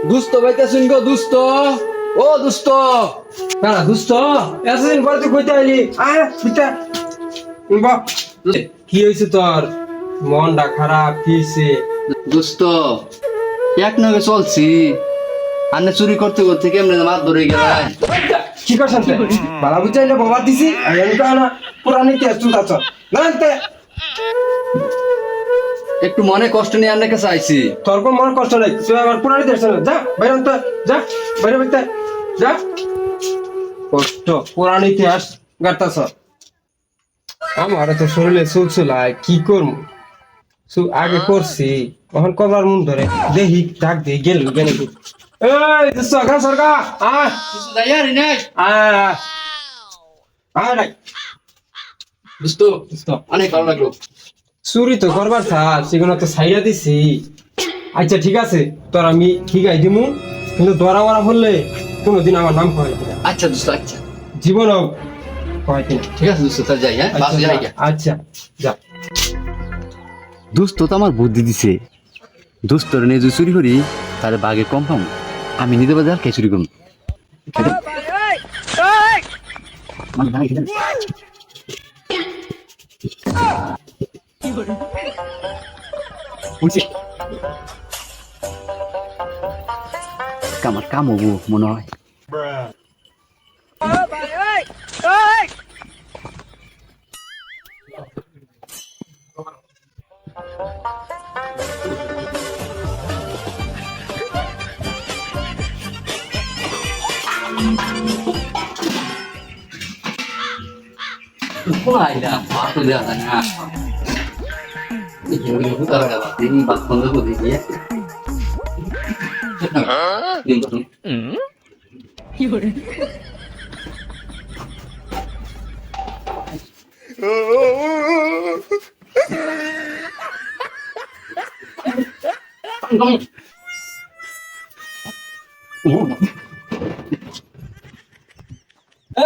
দুস্থ ভাইতে শুনগো দুস্থ ও দুস্থ কারা দুস্থ এতদিন পর তুই কইতে আইলি বুঝতে কি হয়েছে তোর মনটা খারাপ কি হয়েছে দোস্ত এক নগে চলছি আন্নে চুরি করতে করতে কেমনে মাছ ধরে গেলাই কি করছেন বালা বুঝাইলে বাবা দিছি আমি না পুরানি তে চুল আছ না একটু মনে কষ্ট নিয়ে আপনার কাছে আইছি তোর কোন মন কষ্ট নাই তুই আমার পুরানি তে যা বাইরে তো যা বাইরে বাইতে যা কষ্ট পুরানি ইতিহাস গাতাছ আমার তো শরীরে চুলচুলায় কি করব আগে করছি এখন কবার মন ধরে দেখি ডাক দিয়ে গেল কেন এই দোস্ত আগা সরকা আয় দয়ারি নাই আয় আয় নাই দোস্ত অনেক ভালো লাগলো চুরি তো করবার থা সেগুলো তো ছাইড়া দিছি আচ্ছা ঠিক আছে তোর আমি ঠিক আই দিমু কিন্তু দরা মরা বললে কোনোদিন আমার নাম কয় না আচ্ছা দোস্ত আচ্ছা জীবনও কয় না ঠিক আছে দোস্ত তাহলে যাই হ্যাঁ বাস যাই আচ্ছা যা দোস্ত তো আমার বুদ্ধি দিছে দোস্তর নিয়ে যদি চুরি করি তাহলে বাঘে কম পাম আমি নিতে বাজার কে চুরি করুন আমার কাম হবো মনে হয় Wala, ako dia tanya. Ini kita dapat ini bak bangga tuh dia.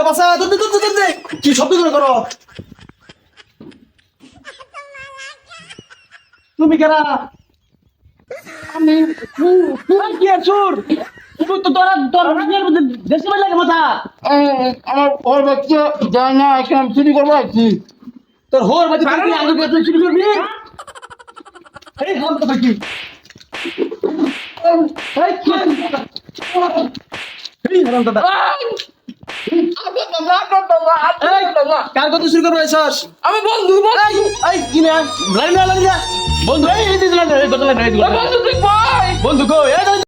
বাসা দে কি শব্দ করে করো তুমি কেরা আমি কি আর চোর তুমি তো তোর নিজের মধ্যে দেশে বাইরে লাগে মাথা আমার ওর বাচ্চা যায় না এখানে আমি চুরি করবো আছি তোর হোর বাচ্চা তুই আগে তুই চুরি করবি এই হাম তো কি এই হারাম দাদা কার কত শুরু করবো এসস আমি বন্ধু এই কি না লাইন না বন্ধু এই বন্ধু কই